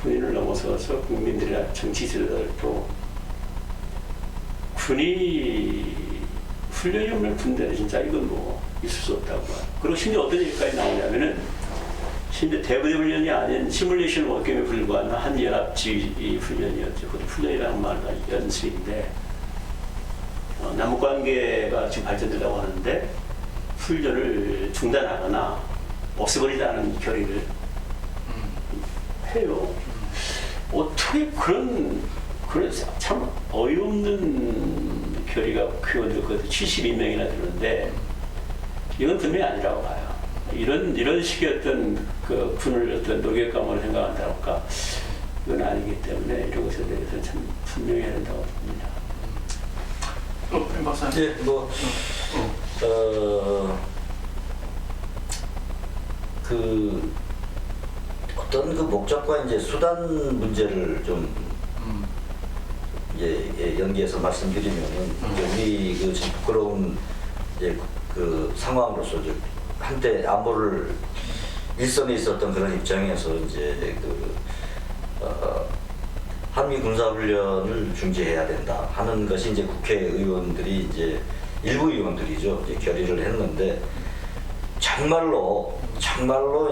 군인을 넘어서서 국민들이나 정치 지도자들도 군이 훈련이 없는 군대는 진짜 이건 있을 수 없다고 봐요. 그리고 심지어 어떤 얘기까지 나오냐면은 심지어 대부대 훈련이 아닌 시뮬레이션 워게임에 불과한 한연합지휘 훈련이었죠. 그것도 훈련이라는 말과 연습인데 남북관계가 지금 발전된다고 하는데 훈련을 중단하거나 없애버리자는 결의를 해요. 어떻게 그런 참 어이없는 결의가 그것도 72명이나 되는데 이건 분명히 아니라고 봐요. 이런 식의 어떤 그 군을 어떤 노격감으로 생각한다랄까 이건 아니기 때문에 이런 것에 대해서는 참 분명히 해야 된다고 봅니다. 임 박사님. 예, 어떤 그 목적과 이제 수단 문제를 좀 연계해서 말씀드리면은 우리 그 좀 부끄러운 그 상황으로서 한때 안보를 일선에 있었던 그런 입장에서 이제 한미 군사훈련을 중지해야 된다 하는 것이 이제 국회의원들이 이제 일부 의원들이죠 이제 결의를 했는데 정말로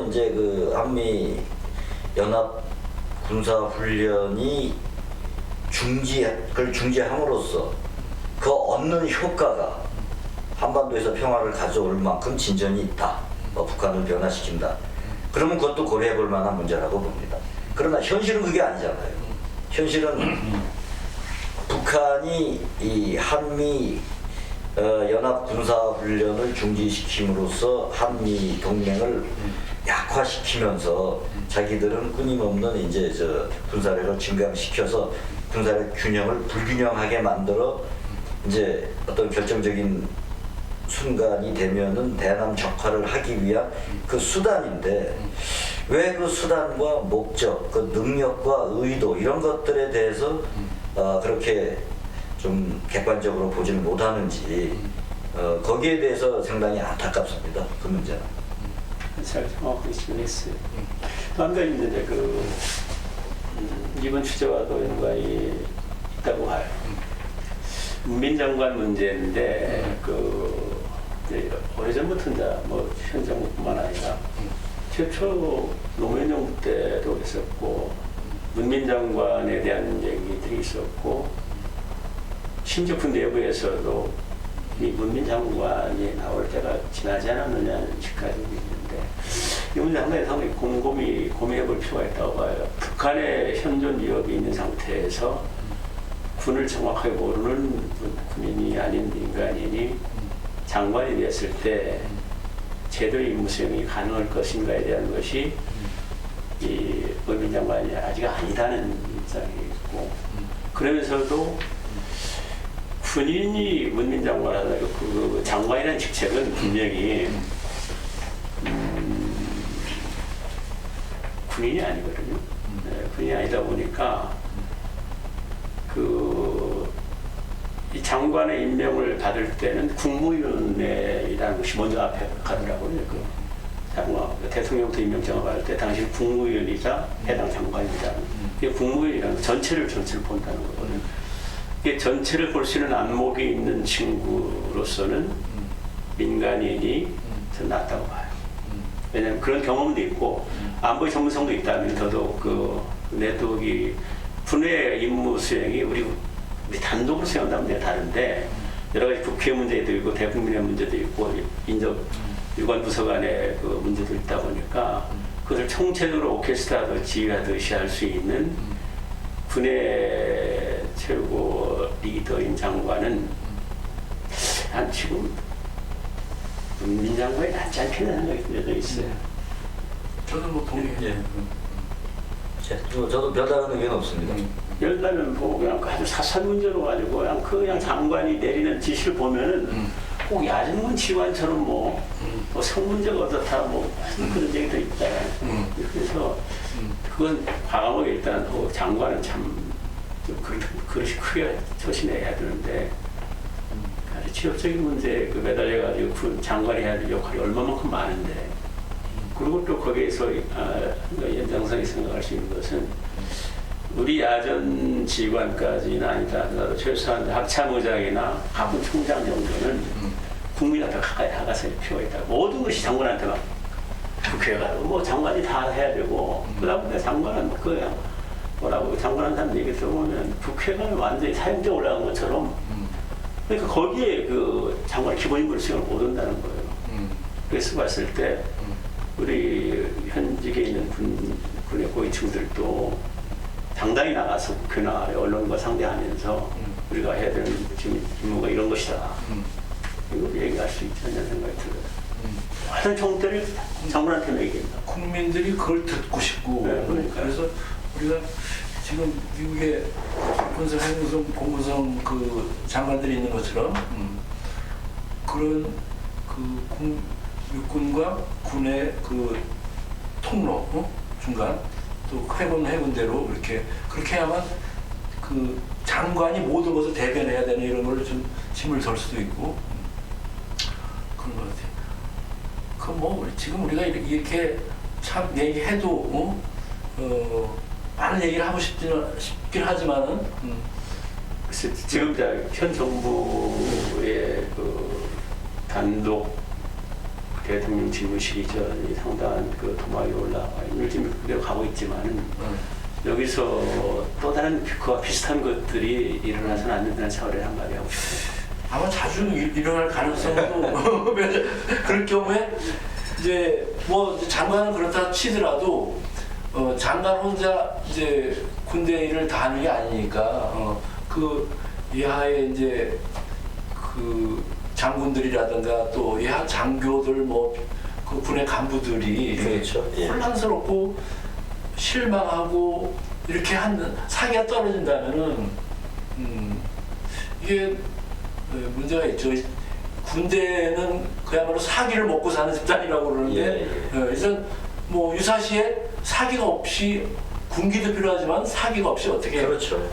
이제 그 한미 연합 군사훈련이 그걸 중지함으로써 그 얻는 효과가 한반도에서 평화를 가져올 만큼 진전이 있다. 북한을 변화시킨다. 그러면 그것도 고려해 볼 만한 문제라고 봅니다. 그러나 현실은 그게 아니잖아요. 현실은 북한이 이 한미 연합 군사훈련을 중지시킴으로써 한미 동맹을 약화시키면서 자기들은 끊임없는 이제 군사력을 증강시켜서 군사력 균형을 불균형하게 만들어 이제 어떤 결정적인 순간이 되면은 대남 적화를 하기 위한 그 수단인데 왜 그 수단과 목적, 그 능력과 의도 이런 것들에 대해서 그렇게 좀 객관적으로 보지를 못하는지 거기에 대해서 상당히 안타깝습니다. 그 문제는. 잘 정확하게 질문했어요. 또 한 가지 있는데 이번 취재와도 연관이 있다고 봐요. 문민장관 문제인데 오래전부터 이제 현 정부뿐만 아니라 최초 노무현 정부 때도 있었고 문민장관에 대한 얘기들이 있었고 심지어 군 내부에서도 이 문민장관이 나올 때가 지나지 않았느냐는 식까지 있는데 이 문제 상당히 고민해 볼 필요가 있다고 봐요. 북한의 현존 위협이 있는 상태에서 군을 정확하게 모르는 군인이 아닌 민간인이 장관이 됐을 때 제대로 임무 수행이 가능할 것인가에 대한 것이 이 문민장관이 아직 아니다는 입장이 있고 그러면서도 군인이 문민장관 하다 그 장관이라는 직책은 분명히 군인이 아니거든요. 네, 군인이 아니다 보니까 이 장관의 임명을 받을 때는 국무위원회라는 것이 먼저 앞에 가더라고요. 대통령부터 임명장을 받을 때 당시 국무위원이자 해당 장관이자 이게 국무위원이라는 전체를 본다는 거거든요. 이게 전체를 볼 수 있는 안목이 있는 친구로서는 민간인이 전 낫다고 봐요. 왜냐하면 그런 경험도 있고 안보의 전문성도 있다면 더더욱 내독이 군의 임무 수행이 우리 단독으로 수행한다면 다른데 여러 가지 국회 문제도 있고 대국민의 문제도 있고 인적 유관 부서 간의 그 문제도 있다 보니까 그것을 총체적으로 오케스트라도 지휘하듯이 할 수 있는 군의 최고 리더인 장관은 난 지금 민장관이 낫지 않겠나 생각이 들어 있어요. 저도 뭐 동의해요. 저도 별다른 의견 없습니다. 열나면 보고 그냥 아주 사소한 문제로 가지고 그냥 장관이 내리는 지시를 보면은 꼭 야전문 지휘관처럼 뭐 성문제가 어떻다 뭐 그런 얘기도 있다. 그래서 그건 과감하게 일단 장관은 참 그릇이 크게 조심해야 되는데 아주 지역적인 문제에 매달려가지고 그 장관이 해야 될 역할이 얼마만큼 많은데 그리고 또 거기에서 연장선이 생각할 수 있는 것은 우리 야전 지휘관까지는 아니더라도 최소한 합참의장이나 하군 총장 정도는 국민한테 가까이 나가서 필요가 있다. 모든 것이 장관한테만 국회에 가고 뭐 장관이 다 해야 되고 그다음에 장관은 그냥 뭐라고 장관한테 하는 얘기 들어보면 국회가 완전히 사형제 올라간 것처럼 그러니까 거기에 그 장관 기본 임무를 수행을 못 한다는 거예요. 그래서 봤을 때 우리 현직에 있는 군의 고위층들도 당당히 나가서 국회나 언론과 상대하면서 우리가 해야 되는 지금 임무가 이런 것이다. 이걸 얘기할 수 있지 않냐 생각이 들어요. 하여튼 총대를 장관한테 얘기합니다. 국민들이 그걸 듣고 싶고 네, 그러니까. 그래서 우리가 지금 미국의 군사 행성 공무성 그 장관들이 있는 것처럼 그런 육군과 군의 그 통로 중간 또 해군대로 이렇게 그렇게 해야만 그 장관이 모든 것을 대변해야 되는 이런 걸 좀 짐을 덜 수도 있고 그런 것 같아요. 그 뭐 지금 우리가 이렇게 참 얘기해도 많은 얘기를 하고 싶긴 하지만은 지금 현 정부의 그 단독 대통령 집무실이죠. 상당한 그 도마에 올라와 요즘 그대로 가고 있지만은 여기서 또 다른 그와 비슷한 것들이 일어나서는 안 된다는 차원에 한마디 하고 싶어요. 아마 자주 일어날 가능성도 그럴 경우에 이제 뭐 장관은 그렇다 치더라도 장관 혼자 이제 군대 일을 다 하는 게 아니니까 그 예하에 이제 그 장군들이라든가 또 예하 장교들 뭐 그 군의 간부들이 그렇죠. 예. 혼란스럽고 실망하고 이렇게 한 사기가 떨어진다면은 이게 문제가 있죠. 군대는 그야말로 사기를 먹고 사는 집단이라고 그러는데 일단 뭐 유사시에 사기가 없이 군기도 필요하지만 사기가 없이 어떻게 그렇죠.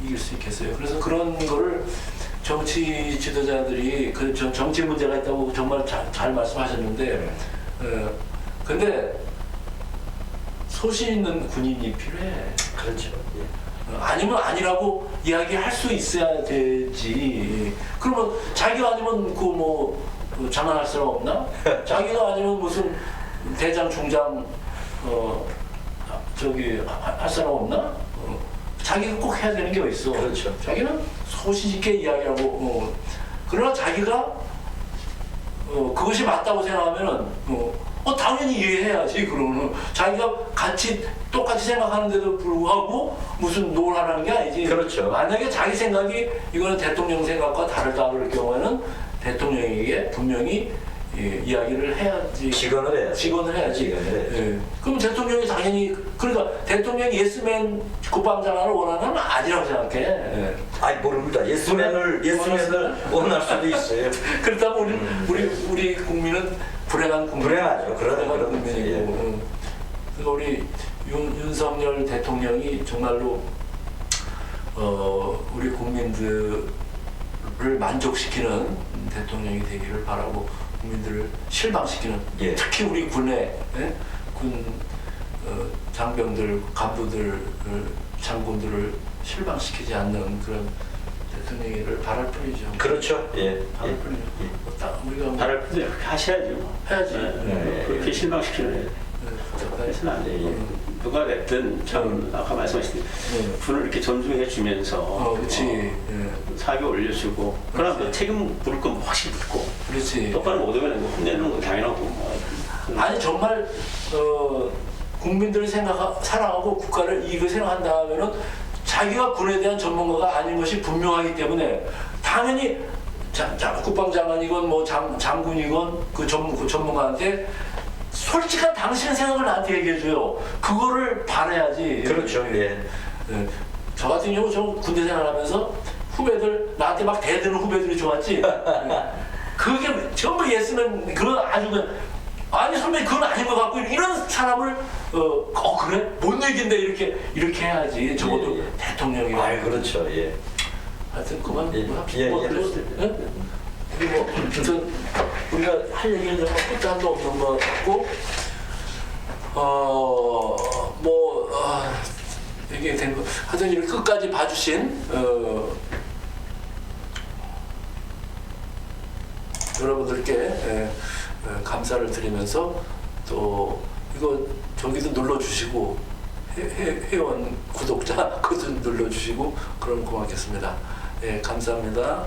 이길 수 있겠어요. 그래서 그런 거를 정치 지도자들이 그 정치 문제가 있다고 정말 잘 말씀하셨는데 근데 소신 있는 군인이 필요해. 그렇죠. 예. 아니면 아니라고 이야기할 수 있어야 되지. 그러면 자기가 아니면 그 뭐 장난할 사람 없나? 자기가 아니면 무슨 대장 중장 저기 할 사람 없나? 자기가 꼭 해야 되는 게 어딨어. 그렇죠. 자기는 소신 있게 이야기하고 그러나 자기가 그것이 맞다고 생각하면은 당연히 이해해야지. 그러면 자기가 똑같이 생각하는데도 불구하고 무슨 노를 게 아니지. 그렇죠. 만약에 자기 생각이 이거는 대통령 생각과 다르다 그럴 경우에는 대통령에게 분명히 예, 이야기를 해야지. 직언을 해야지. 직언을 해야지. 직언을 해야지. 예. 그럼 대통령이 당연히 그러니까 대통령이 예스맨 국방장관을 원하는 건 아니라고 생각해. 예. 아니 모릅니다. 예스맨을 원할 수도 있어요. 그렇다면 우리 국민은 불행한 국민. 불행하죠. 그런 국민이고. 예. 그러니까 우리 윤석열 대통령이 정말로 우리 국민들을 만족시키는 대통령이 되기를 바라고 국민들을 실망시키는 예. 특히 우리 군의 군 장병들, 간부들, 장군들을 실망시키지 않는 그런 대통령을 바랄 뿐이죠. 그렇죠. 예. 바랄 뿐이죠. 딱 우리가 뭐 바랄 뿐이 그렇게 하셔야죠. 해야지. 네. 그렇게 실망시키는 해서는 안 돼요. 누가 됐든 참 아까 말씀하신 군을 이렇게 존중해 주면서 그렇지. 사비 올려주고 그러나 책임 물을 건 확실히 묻고 그렇지. 똑바로 못 오면 혼내는 건 당연하고 아니 정말 국민들을 사랑하고 국가를 이익을 생각한다 하면은 자기가 군에 대한 전문가가 아닌 것이 분명하기 때문에 당연히 국방장관이건 뭐 장군이건 그 전문가한테 솔직한 당신의 생각을 나한테 얘기해줘요. 그거를 바라야지. 그렇죠. 예. 예. 저 같은 경우 저 군대 생활하면서 후배들 나한테 막 대드는 후배들이 좋았지. 예. 그게 전부 예스는 그런 아주 아니 선배 그건 아닌 것 같고 이런 사람을 그래 뭔 얘긴데 이렇게 해야지. 적어도 예. 대통령이. 아 그렇죠. 예. 하여튼 그만. 예. 예. 그리고 뭐 아무튼 우리가 할 얘기는 정말 끝장도 없는 것 같고 이게 된 거. 하여튼 이렇게 끝까지 봐주신 여러분들께 감사를 드리면서 또 이거 저기도 눌러주시고 회원 구독자 그것도 눌러주시고 그러면 고맙겠습니다. 예, 감사합니다.